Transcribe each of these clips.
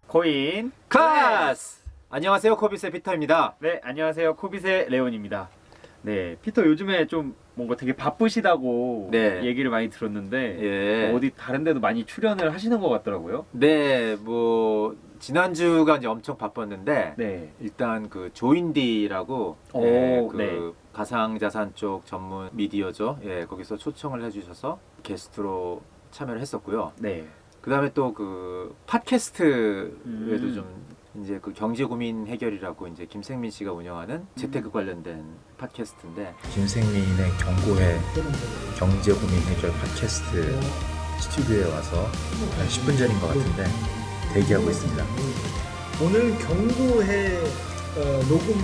코인 클래스! 안녕하세요, 코빗의 피터입니다. 네, 안녕하세요. 코빗의 레온입니다. 네, 피터 요즘에 좀 뭔가 되게 바쁘시다고 네. 얘기를 많이 들었는데 예. 어디 다른 데도 많이 출연을 하시는 것 같더라고요. 네, 지난주가 이제 엄청 바빴는데, 네. 일단 그 조인디라고, 오, 네. 가상자산 쪽 전문 미디어죠. 예, 거기서 초청을 해주셔서 게스트로 참여를 했었고요. 네. 그 다음에 또 그 팟캐스트에도 음. 좀 이제 그 경제 고민 해결이라고 이제 김생민 씨가 운영하는 재테크 관련된 팟캐스트인데 김생민의 경고회 경제 고민 해결 팟캐스트 스튜디오에 와서 한 10분 전인 것 같은데 대기하고 있습니다. 오늘 경고회 녹음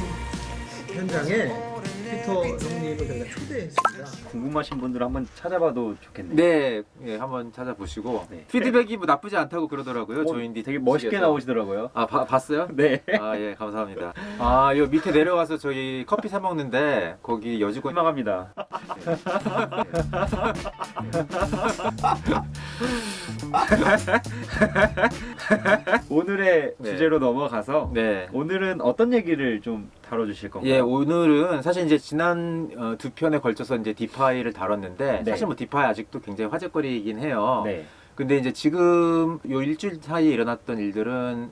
현장에 피터 형님을 저희가 초대했습니다. 궁금하신 분들 한번 찾아봐도 좋겠네요. 네, 예, 한번 찾아보시고 네. 피드백이 뭐 나쁘지 않다고 그러더라고요. 조인디 되게 멋있게 측에서. 나오시더라고요. 아, 봤어요? 네. 아, 예, 감사합니다. 아, 요 밑에 내려가서 저희 커피 사 먹는데 거기 여직원 희망합니다. 오늘의 네. 주제로 넘어가서 네. 오늘은 어떤 얘기를 좀 다뤄주실 건가요? 예, 오늘은 사실 이제 지난 두 편에 걸쳐서 이제 디파이를 다뤘는데 네. 사실 뭐 디파이 아직도 굉장히 화제거리이긴 해요. 네. 근데 이제 지금 요 일주일 사이에 일어났던 일들은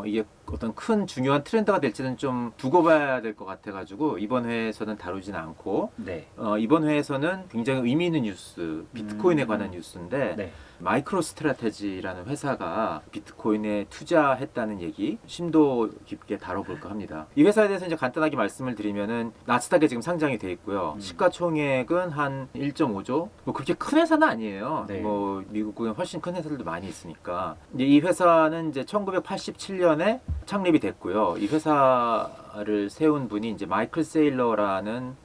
이게 어떤 큰 중요한 트렌드가 될지는 좀 두고 봐야 될 것 같아가지고 이번 회에서는 다루지는 않고 네. 이번 회에서는 굉장히 의미 있는 뉴스, 비트코인에 관한 뉴스인데 네. 마이크로 스트래테지라는 회사가 비트코인에 투자했다는 얘기 심도 깊게 다뤄볼까 합니다. 이 회사에 대해서 이제 간단하게 말씀을 드리면은 나스닥에 지금 상장이 돼 있고요. 시가총액은 한 1.5조. 뭐 그렇게 큰 회사는 아니에요. 네. 뭐 미국은 훨씬 큰 회사들도 많이 있으니까. 이제 이 회사는 이제 1987년에 창립이 됐고요. 이 회사를 세운 분이 이제 마이클 세일러라는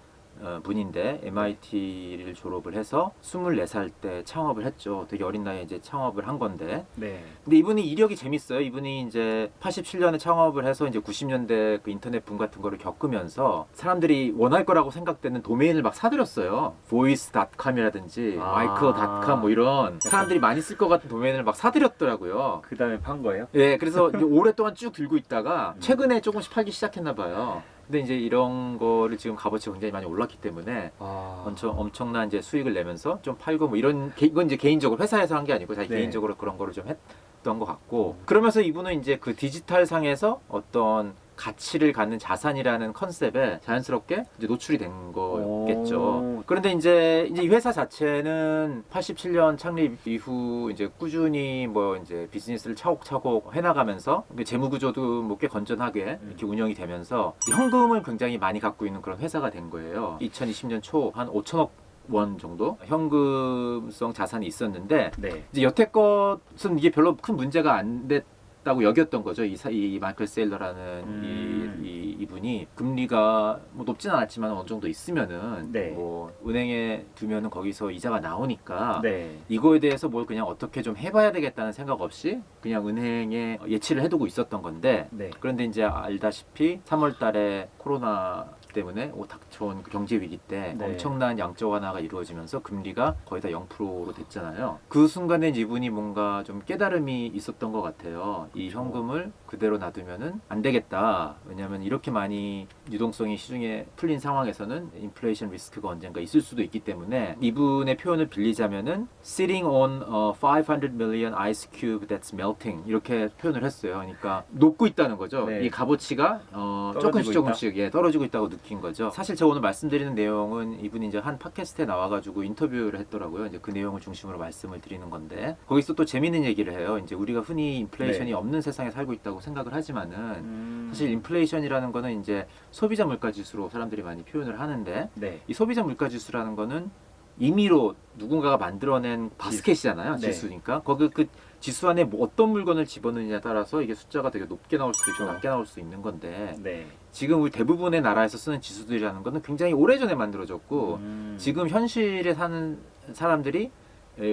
분인데 MIT를 졸업을 해서 24살 때 창업을 했죠. 되게 어린 나이에 이제 창업을 한 건데. 네. 근데 이분이 이력이 재밌어요. 이분이 이제 87년에 창업을 해서 이제 90년대 그 인터넷 붐 같은 거를 겪으면서 사람들이 원할 거라고 생각되는 도메인을 막 사들였어요. voice.com이라든지 micro.com 뭐 이런 사람들이 많이 쓸 것 같은 도메인을 막 사들였더라고요. 그 다음에 판 거예요? 예, 그래서 이제 오랫동안 쭉 들고 있다가 최근에 조금씩 팔기 시작했나 봐요. 근데 이제 이런 거를 지금 값어치가 굉장히 많이 올랐기 때문에 엄청난 이제 수익을 내면서 좀 팔고 뭐 이건 이제 개인적으로 회사에서 한 게 아니고 자기 네. 개인적으로 그런 거를 좀 했던 것 같고 그러면서 이분은 이제 그 디지털 상에서 어떤 가치를 갖는 자산이라는 컨셉에 자연스럽게 이제 노출이 된 거겠죠. 오. 그런데 이제 이 회사 자체는 87년 창립 이후 이제 꾸준히 뭐 이제 비즈니스를 차곡차곡 해나가면서 재무 구조도 뭐 꽤 건전하게 이렇게 운영이 되면서 현금을 굉장히 많이 갖고 있는 그런 회사가 된 거예요. 2020년 초 한 5천억 원 정도 현금성 자산이 있었는데 네. 이제 여태껏은 이게 별로 큰 문제가 안 됐다고 여겼던 거죠. 이 마이클 세일러라는 이분이 금리가 뭐 높진 않았지만 어느 정도 있으면은 네. 뭐 은행에 두면은 거기서 이자가 나오니까 네. 이거에 대해서 뭘 그냥 어떻게 좀 해봐야 되겠다는 생각 없이 그냥 은행에 예치를 해두고 있었던 건데 네. 그런데 이제 알다시피 3월달에 코로나 때문에 닥쳐온 그 경제 위기 때 네. 엄청난 양적 완화가 이루어지면서 금리가 거의 다 0%로 됐잖아요. 그 순간에 이분이 뭔가 좀 깨달음이 있었던 것 같아요. 이 현금을 그대로 놔두면은 안 되겠다. 왜냐하면 이렇게 많이 유동성이 시중에 풀린 상황에서는 인플레이션 리스크가 언젠가 있을 수도 있기 때문에 이분의 표현을 빌리자면은 sitting on a 500 million ice cube that's melting 이렇게 표현을 했어요. 그러니까 녹고 있다는 거죠. 네. 이 값어치가 떨어지고 조금씩 떨어지고 있다고 느낀 거죠. 사실 제가 오늘 말씀드리는 내용은 이분이 이제 한 팟캐스트에 나와가지고 인터뷰를 했더라고요. 이제 그 내용을 중심으로 말씀을 드리는 건데 거기서 또 재밌는 얘기를 해요. 이제 우리가 흔히 인플레이션이 네. 없는 세상에 살고 있다고 생각을 하지만은 사실 인플레이션이라는 거는 이제 소비자 물가 지수로 사람들이 많이 표현을 하는데 네. 이 소비자 물가 지수라는 거는 임의로 누군가가 만들어낸 바스켓이잖아요. 네. 지수니까 거기 그 지수 안에 뭐 어떤 물건을 집어넣느냐에 따라서 이게 숫자가 되게 높게 나올 수도 있고 낮게 나올 수 있는 건데 네. 지금 우리 대부분의 나라에서 쓰는 지수들이라는 거는 굉장히 오래전에 만들어졌고 지금 현실에 사는 사람들이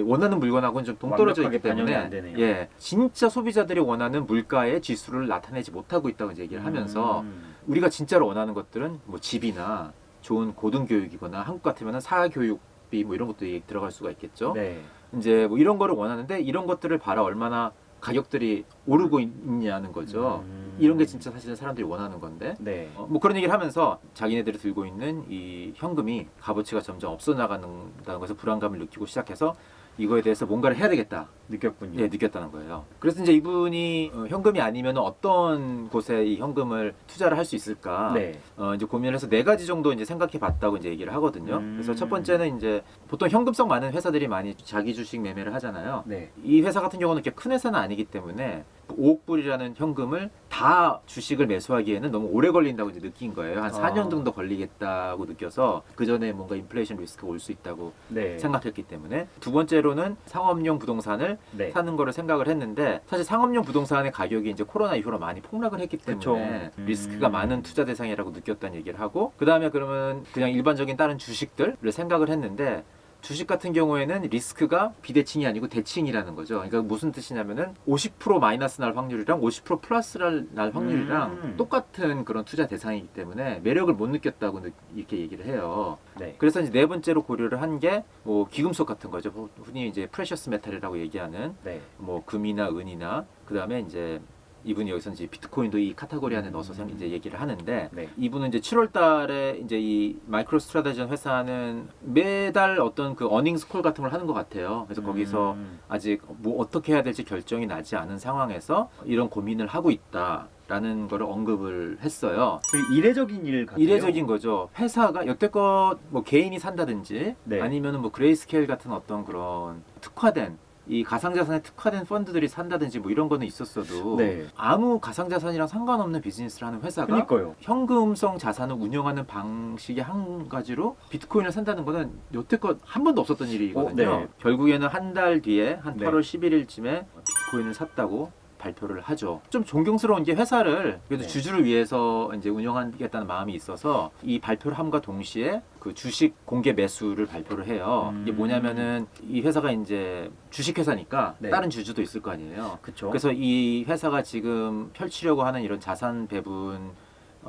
원하는 물건하고는 좀 동떨어져 있기 완벽하게 반영이 때문에 안 되네요. 예, 진짜 소비자들이 원하는 물가의 지수를 나타내지 못하고 있다고 이제 얘기를 하면서 우리가 진짜로 원하는 것들은 뭐 집이나 좋은 고등교육이거나 한국 같으면 사교육비 뭐 이런 것도 들어갈 수가 있겠죠. 네. 이제 뭐 이런 거를 원하는데 이런 것들을 봐라 얼마나 가격들이 오르고 있냐는 거죠. 이런 게 진짜 사실은 사람들이 원하는 건데 네. 뭐 그런 얘기를 하면서 자기네들이 들고 있는 이 현금이 값어치가 점점 없어 나간다는 것에 불안감을 느끼고 시작해서 이거에 대해서 뭔가를 해야 되겠다. 느꼈군요. 예, 느꼈다는 거예요. 그래서 이제 이분이 현금이 아니면 어떤 곳에 이 현금을 투자를 할 수 있을까? 네. 이제 고민을 해서 4가지 정도 이제 생각해 봤다고 이제 얘기를 하거든요. 그래서 첫 번째는 이제 보통 현금성 많은 회사들이 많이 자기 주식 매매를 하잖아요. 네. 이 회사 같은 경우는 이렇게 큰 회사는 아니기 때문에 5억 불이라는 현금을 다 주식을 매수하기에는 너무 오래 걸린다고 이제 느낀 거예요. 한 4년 정도 걸리겠다고 느껴서 그 전에 뭔가 인플레이션 리스크가 올 수 있다고 네. 생각했기 때문에 두 번째로는 상업용 부동산을 네. 사는 거를 생각을 했는데 사실 상업용 부동산의 가격이 이제 코로나 이후로 많이 폭락을 했기 때문에 그쵸. 리스크가 많은 투자 대상이라고 느꼈다는 얘기를 하고 그 다음에 그러면 그냥 일반적인 다른 주식들을 생각을 했는데 주식 같은 경우에는 리스크가 비대칭이 아니고 대칭이라는 거죠. 그러니까 무슨 뜻이냐면은 50% 마이너스 날 확률이랑 50% 플러스 날 확률이랑 똑같은 그런 투자 대상이기 때문에 매력을 못 느꼈다고 이렇게 얘기를 해요. 네. 그래서 이제 네 번째로 고려를 한 게 뭐 기금속 같은 거죠. 흔히 이제 프레셔스 메탈이라고 얘기하는 네. 뭐 금이나 은이나 그 다음에 이제 이분이 여기서 이제 비트코인도 이 카테고리 안에 넣어서 이제 얘기를 하는데 네. 이분은 이제 7월 달에 이제 이 마이크로 스트라테지전 회사는 매달 어떤 그 어닝스 콜 같은 걸 하는 것 같아요. 그래서 거기서 아직 뭐 어떻게 해야 될지 결정이 나지 않은 상황에서 이런 고민을 하고 있다라는 거를 언급을 했어요. 이례적인 일 같아요. 이례적인 거죠. 회사가 여태껏 뭐 개인이 산다든지 네. 아니면은 뭐 그레이스케일 같은 어떤 그런 특화된 이 가상자산에 특화된 펀드들이 산다든지 뭐 이런 거는 있었어도 네. 아무 가상자산이랑 상관없는 비즈니스를 하는 회사가 그러니까요. 현금성 자산을 운영하는 방식의 한 가지로 비트코인을 산다는 거는 여태껏 한 번도 없었던 일이거든요. 네. 결국에는 한 달 뒤에 한 네. 8월 11일쯤에 비트코인을 샀다고 발표를 하죠. 좀 존경스러운 게 회사를 그래도 네. 주주를 위해서 이제 운영하겠다는 마음이 있어서 이 발표를 함과 동시에 그 주식 공개 매수를 발표를 해요. 이게 뭐냐면은 이 회사가 이제 주식 회사니까 네. 다른 주주도 있을 거 아니에요. 그렇죠. 그래서 이 회사가 지금 펼치려고 하는 이런 자산 배분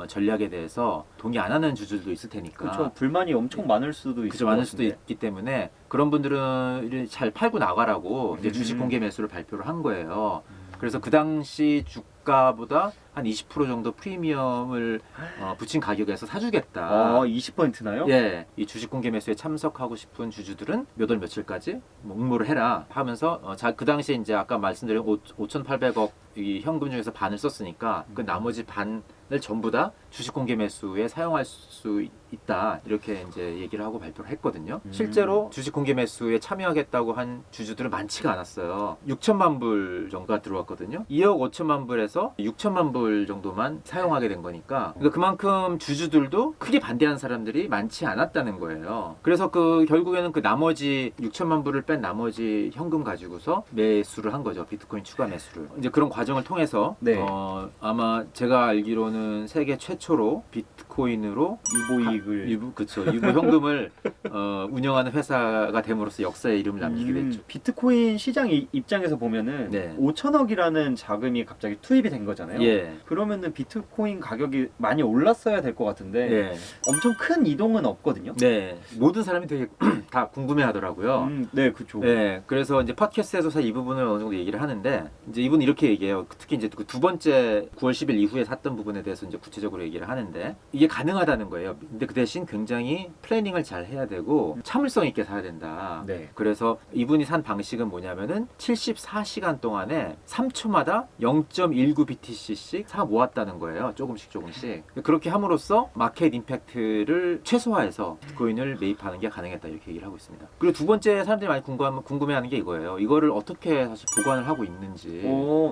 전략에 대해서 동의 안 하는 주주들도 있을 테니까. 그렇죠. 불만이 엄청 많을 수도 있을 그죠, 것 많을 수도 같은데. 있기 때문에 그런 분들은 잘 팔고 나가라고 이제 주식 음. 공개 매수를 발표를 한 거예요. 그래서 그 당시 주가보다 한 20% 정도 프리미엄을 붙인 가격에서 사주겠다. 20%나요? 예, 이 주식 공개 매수에 참석하고 싶은 주주들은 몇 월 며칠까지 응모를 해라 하면서 그 당시에 이제 아까 말씀드린 5,800억 이 현금 중에서 반을 썼으니까 그 나머지 반을 전부 다 주식 공개 매수에 사용할 수 있다 이렇게 이제 얘기를 하고 발표를 했거든요. 실제로 주식 공개 매수에 참여하겠다고 한 주주들은 많지가 않았어요. 6천만 불 정도가 들어왔거든요. 2억 5천만 불에서 6천만 불 정도만 사용하게 된 거니까 그러니까 그만큼 주주들도 크게 반대하는 사람들이 많지 않았다는 거예요. 그래서 그 결국에는 그 나머지 6천만 불을 뺀 나머지 현금 가지고서 매수를 한 거죠. 비트코인 추가 매수를. 이제 그런 과정을 통해서 네. 아마 제가 알기로는 세계 최초로 비트코인으로 유보이익을 유보 현금을 운영하는 회사가 됨으로써 역사에 이름을 남기게 됐죠. 비트코인 시장 입장에서 보면은 네. 5천억이라는 자금이 갑자기 투입이 된 거잖아요. 예. 그러면은 비트코인 가격이 많이 올랐어야 될 것 같은데 예. 엄청 큰 이동은 없거든요. 네. 모든 사람이 되게 다 궁금해 하더라고요. 네, 그렇죠. 네, 그래서 이제 팟캐스트에서 사실 이 부분을 어느 정도 얘기를 하는데 이제 이분은 이렇게 얘기해요. 특히 이제 그 두 번째 9월 10일 이후에 샀던 부분에 대해서 이제 구체적으로 얘기를 하는데 이게 가능하다는 거예요. 근데 그 대신 굉장히 플래닝을 잘 해야 되고 참을성 있게 사야 된다. 네. 그래서 이분이 산 방식은 뭐냐면은 74시간 동안에 3초마다 0.19BTC씩 사 모았다는 거예요. 조금씩. 그렇게 함으로써 마켓 임팩트를 최소화해서 비트코인을 매입하는 게 가능했다 이렇게 얘기를 하고 있습니다. 그리고 두 번째 사람들이 많이 궁금해하는 게 이거예요. 이거를 어떻게 사실 보관을 하고 있는지.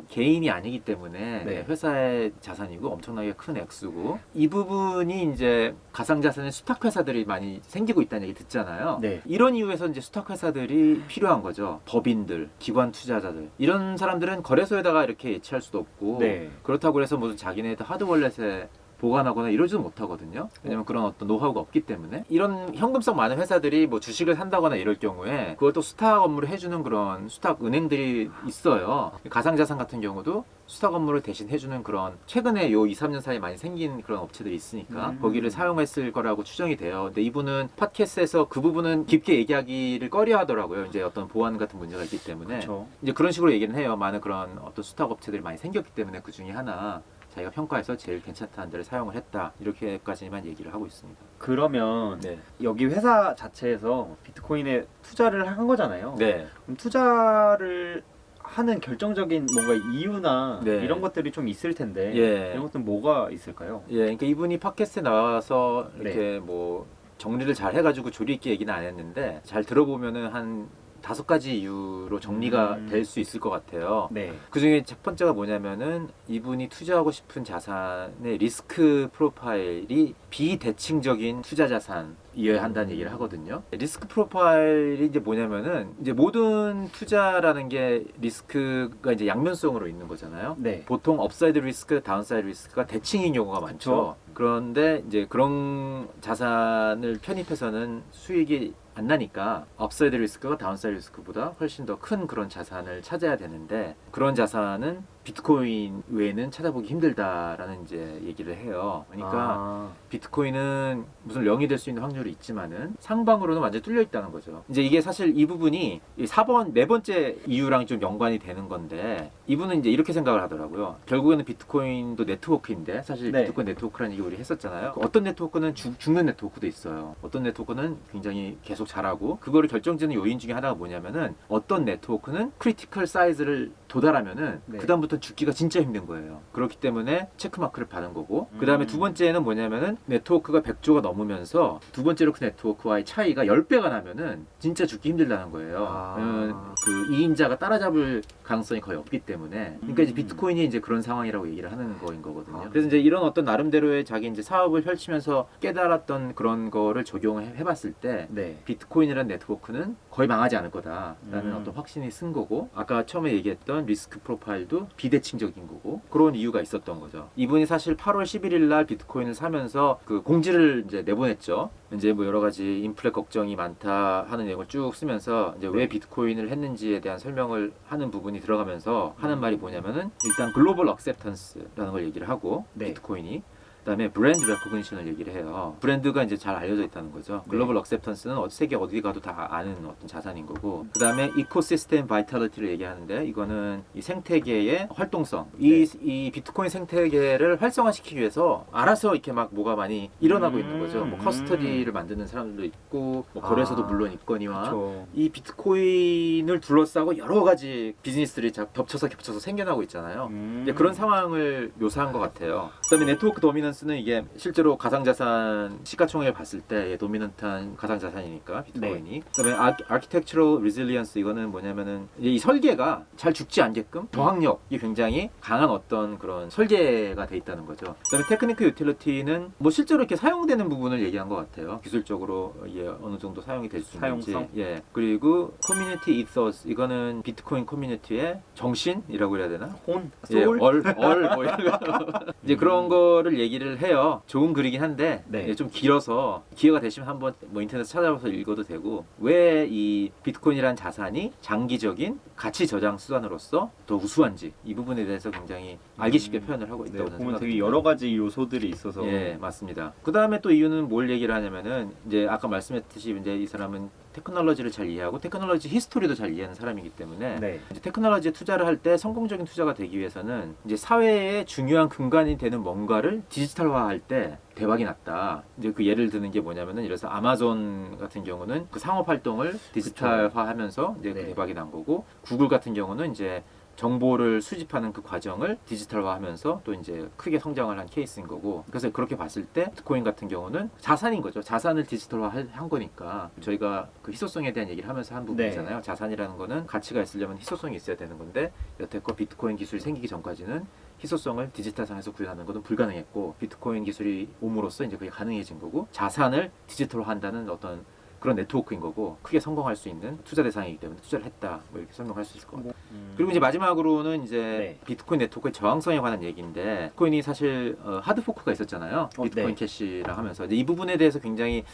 개인이 아니기 때문에 네. 회사의 자산이고 엄청나게 큰 액수고 이 부분이 이제 가상자산의 수탁회사들이 많이 생기고 있다는 얘기 듣잖아요. 네. 이런 이유에서 이제 수탁회사들이 필요한 거죠. 법인들, 기관 투자자들 이런 사람들은 거래소에다가 이렇게 예치할 수도 없고 네. 그렇다고 해서 무슨 자기네들 하드월렛에 보관하거나 이러지도 못하거든요. 왜냐면 그런 어떤 노하우가 없기 때문에. 이런 현금성 많은 회사들이 뭐 주식을 산다거나 이럴 경우에 그걸 또 수탁 업무를 해주는 그런 수탁 은행들이 있어요. 가상자산 같은 경우도 수탁 업무를 대신 해주는 그런 최근에 요 2, 3년 사이에 많이 생긴 그런 업체들이 있으니까 거기를 사용했을 거라고 추정이 돼요. 근데 이분은 팟캐스트에서 그 부분은 깊게 얘기하기를 꺼려 하더라고요. 이제 어떤 보안 같은 문제가 있기 때문에. 그쵸. 이제 그런 식으로 얘기는 해요. 많은 그런 어떤 수탁 업체들이 많이 생겼기 때문에 그 중에 하나 자기가 평가해서 제일 괜찮다는 데를 사용을 했다. 이렇게까지만 얘기를 하고 있습니다. 그러면 네. 여기 회사 자체에서 비트코인에 투자를 한 거잖아요. 네. 그럼 투자를 하는 결정적인 뭔가 이유나 네. 이런 것들이 좀 있을 텐데 예. 이런 것들은 뭐가 있을까요? 예. 그러니까 이분이 팟캐스트에 나와서 이렇게 뭐 정리를 잘 해가지고 조리 있게 얘기는 안 했는데 잘 들어보면은 한 5가지 이유로 정리가 될 수 있을 것 같아요. 네. 그 중에 첫 번째가 뭐냐면은 이분이 투자하고 싶은 자산의 리스크 프로파일이 비대칭적인 투자 자산이어야 한다는 얘기를 하거든요. 리스크 프로파일이 이제 뭐냐면은 이제 모든 투자라는 게 리스크가 이제 양면성으로 있는 거잖아요. 네. 보통 업사이드 리스크, 다운사이드 리스크가 대칭인 경우가 많죠. 그런데 이제 그런 자산을 편입해서는 수익이 안 나니까 업사이드 리스크가 다운사이드 리스크보다 훨씬 더 큰 그런 자산을 찾아야 되는데 그런 자산은 비트코인 외에는 찾아보기 힘들다라는 이제 얘기를 해요. 그러니까 비트코인은 무슨 0이 될 수 있는 확률이 있지만은 상방으로는 완전 뚫려 있다는 거죠. 이제 이게 사실 이 부분이 4번, 네 번째 이유랑 좀 연관이 되는 건데 이분은 이제 이렇게 생각을 하더라고요. 결국에는 비트코인도 네트워크인데 사실 네. 비트코인 네트워크라는 얘기 우리 했었잖아요. 어떤 네트워크는 죽는 네트워크도 있어요. 어떤 네트워크는 굉장히 계속 잘하고 그거를 결정짓는 요인 중에 하나가 뭐냐면은 어떤 네트워크는 크리티컬 사이즈를 도달하면은 네. 그다음부터 죽기가 진짜 힘든 거예요. 그렇기 때문에 체크마크를 받은 거고 그 다음에 두 번째는 뭐냐면은 네트워크가 100조가 넘으면서 두 번째로 그 네트워크와의 차이가 10배가 나면은 진짜 죽기 힘들다는 거예요. 그 2인자가 따라잡을 가능성이 거의 없기 때문에 그러니까 이제 비트코인이 이제 그런 상황이라고 얘기를 하는 거인 거거든요. 그래서 이제 이런 어떤 나름대로의 자기 이제 사업을 펼치면서 깨달았던 그런 거를 적용해 봤을 때 네. 비트코인이라는 네트워크는 거의 망하지 않을 거다라는 어떤 확신이 쓴 거고 아까 처음에 얘기했던 리스크 프로파일도 비대칭적인 거고 그런 이유가 있었던 거죠. 이분이 사실 8월 11일 날 비트코인을 사면서 그 공지를 이제 내보냈죠. 이제 뭐 여러 가지 인플레 걱정이 많다 하는 내용을 쭉 쓰면서 이제 왜 비트코인을 했는지에 대한 설명을 하는 부분이 들어가면서 하는 말이 뭐냐면은 일단 글로벌 억셉턴스라는 걸 얘기를 하고 네. 비트코인이 그다음에 브랜드 레코그니션을 얘기를 해요. 브랜드가 이제 잘 알려져 있다는 거죠. 글로벌 억셉턴스는 세계 어디 가도 다 아는 어떤 자산인 거고 그다음에 이코시스템 바이탈리티를 얘기하는데 이거는 이 생태계의 활동성 이 비트코인 생태계를 활성화시키기 위해서 알아서 이렇게 막 뭐가 많이 일어나고 있는 거죠. 뭐 커스터디를 만드는 사람들도 있고 뭐 거래소도 물론 있거니와 그쵸. 이 비트코인을 둘러싸고 여러 가지 비즈니스들이 겹쳐서 생겨나고 있잖아요. 이제 그런 상황을 묘사한 것 같아요. 그다음에 네트워크 도미넌스는 이게 실제로 가상자산 시가총액을 봤을 때 도미넌트한 가상자산이니까 비트코인이. 네. 그다음에 아키텍처럴 리질리언스 이거는 뭐냐면은 이 설계가 잘 죽지 않게끔 저항력이 굉장히 강한 어떤 그런 설계가 돼 있다는 거죠. 그다음에 테크니컬 유틸리티는 뭐 실제로 이렇게 사용되는 부분을 얘기한 것 같아요. 기술적으로 이게 어느 정도 사용이 될 수 있는지. 사용성? 예. 그리고 커뮤니티 이서스 이거는 비트코인 커뮤니티의 정신이라고 해야 되나? 혼? 예, 소울? 뭐 이런 거. 이제 그런 거를 얘기를 해요. 좋은 글이긴 한데 네. 예, 좀 길어서 기회가 되시면 한번 뭐 인터넷 찾아봐서 읽어도 되고 왜 이 비트코인이라는 자산이 장기적인 가치 저장 수단으로서 더 우수한지 이 부분에 대해서 굉장히 알기 쉽게 표현을 하고 네, 있다고 저는 보면 되게 생각합니다. 여러 가지 요소들이 있어서 예, 맞습니다. 그 다음에 또 이유는 뭘 얘기를 하냐면은 이제 아까 말씀했듯이 이제 이 사람은 테크놀로지를 잘 이해하고 테크놀로지 히스토리도 잘 이해하는 사람이기 때문에 네. 이제 테크놀로지에 투자를 할 때 성공적인 투자가 되기 위해서는 이제 사회의 중요한 근간이 되는 뭔가를 디지털화할 때 대박이 났다. 이제 그 예를 드는 게 뭐냐면은 이래서 아마존 같은 경우는 그 상업 활동을 디지털화하면서 이제 그 네. 대박이 난 거고 구글 같은 경우는 이제 정보를 수집하는 그 과정을 디지털화하면서 또 이제 크게 성장을 한 케이스인 거고 그래서 그렇게 봤을 때 비트코인 같은 경우는 자산인 거죠. 자산을 디지털화한 거니까 저희가 그 희소성에 대한 얘기를 하면서 한 부분이잖아요. 자산이라는 거는 가치가 있으려면 희소성이 있어야 되는 건데 여태껏 비트코인 기술이 생기기 전까지는 희소성을 디지털상에서 구현하는 것은 불가능했고 비트코인 기술이 옴으로써 이제 그게 가능해진 거고 자산을 디지털화한다는 어떤 그런 네트워크인 거고 크게 성공할 수 있는 투자 대상이기 때문에 투자를 했다 뭐 이렇게 설명할 수 있을 것 같아요. 그리고 이제 마지막으로는 이제 네. 비트코인 네트워크의 저항성에 관한 얘기인데 비트코인이 사실 하드 포크가 있었잖아요. 비트코인 네. 캐시라 하면서 이제 이 부분에 대해서 굉장히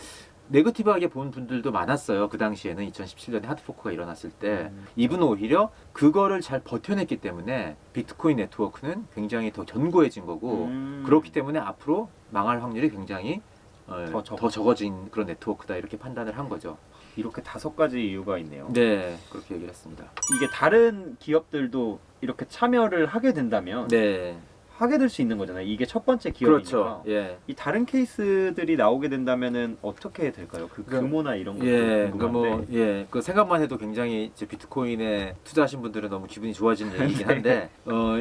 네거티브하게 본 분들도 많았어요. 그 당시에는 2017년에 하드 포크가 일어났을 때 이분은 오히려 그거를 잘 버텨냈기 때문에 비트코인 네트워크는 굉장히 더 견고해진 거고 그렇기 때문에 앞으로 망할 확률이 굉장히 더 적어진 그런 네트워크다 이렇게 판단을 한 거죠. 이렇게 5가지 이유가 있네요. 네, 그렇게 얘기를 했습니다. 이게 다른 기업들도 이렇게 참여를 하게 된다면 네, 하게 될 수 있는 거잖아요. 이게 첫 번째 기업이니까. 그렇죠. 예. 이 다른 케이스들이 나오게 된다면은 어떻게 될까요? 그 규모나 이런 것도 예, 궁금한데. 그 생각만 해도 굉장히 이제 비트코인에 투자하신 분들은 너무 기분이 좋아지는 얘기긴 한데,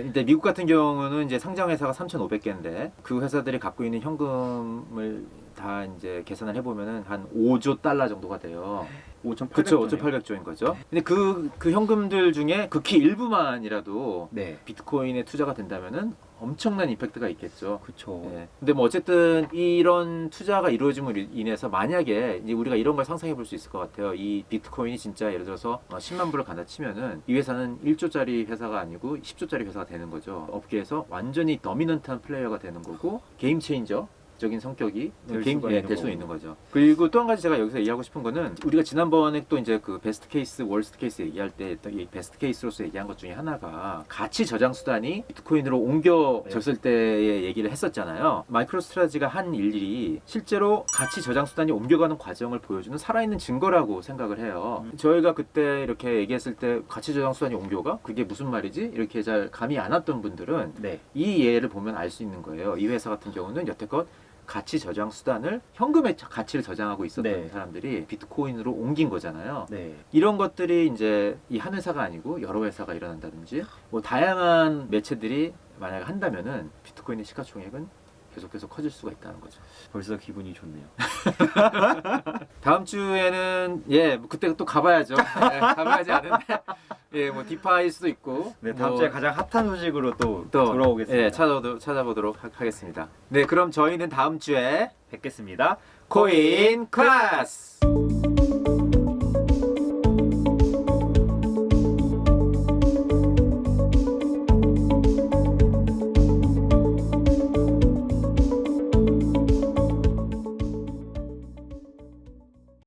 이제 미국 같은 경우는 이제 상장 회사가 3,500개인데 그 회사들이 갖고 있는 현금을 다 이제 계산을 해보면은 한 5조 달러 정도가 돼요. 5,800조. 그렇죠, 5,800조인 거죠. 근데 그 현금들 중에 극히 일부만이라도 네. 비트코인에 투자가 된다면은 엄청난 임팩트가 있겠죠. 그렇죠. 예. 근데 뭐 어쨌든 이런 투자가 이루어짐으로 인해서 만약에 이제 우리가 이런 걸 상상해 볼 수 있을 것 같아요. 이 비트코인이 진짜 예를 들어서 10만 불을 갖다 치면은 이 회사는 1조짜리 회사가 아니고 10조짜리 회사가 되는 거죠. 업계에서 완전히 더미넌트한 플레이어가 되는 거고 게임 체인저 적인 성격이 될 수 있는 거죠. 그리고 또 한 가지 제가 여기서 얘기하고 싶은 거는 우리가 지난번에 또 이제 그 베스트 케이스, 월스트 케이스 얘기할 때 이 베스트 케이스로서 얘기한 것 중에 하나가 가치 저장 수단이 비트코인으로 옮겨졌을 때의 얘기를 했었잖아요. 마이크로스트라지가 한 일이 실제로 가치 저장 수단이 옮겨가는 과정을 보여주는 살아있는 증거라고 생각을 해요. 저희가 그때 이렇게 얘기했을 때 가치 저장 수단이 옮겨가? 그게 무슨 말이지? 이렇게 잘 감이 안 왔던 분들은 네. 이 예를 보면 알 수 있는 거예요. 이 회사 같은 경우는 여태껏 가치 저장 수단을 현금의 가치를 저장하고 있었던 네. 사람들이 비트코인으로 옮긴 거잖아요. 네. 이런 것들이 이제 이 한 회사가 아니고 여러 회사가 일어난다든지 뭐 다양한 매체들이 만약에 한다면은 비트코인의 시가총액은 계속해서 커질 수가 있다는 거죠. 벌써 기분이 좋네요. 다음 주에는 뭐 그때 또 가봐야죠. 가봐야지 않은데 뭐 디파일 수도 있고. 네, 다음 뭐 주에 가장 핫한 소식으로 또 돌아오겠습니다. 찾아보도록 하겠습니다. 네, 그럼 저희는 다음 주에 뵙겠습니다. 코인 클래스.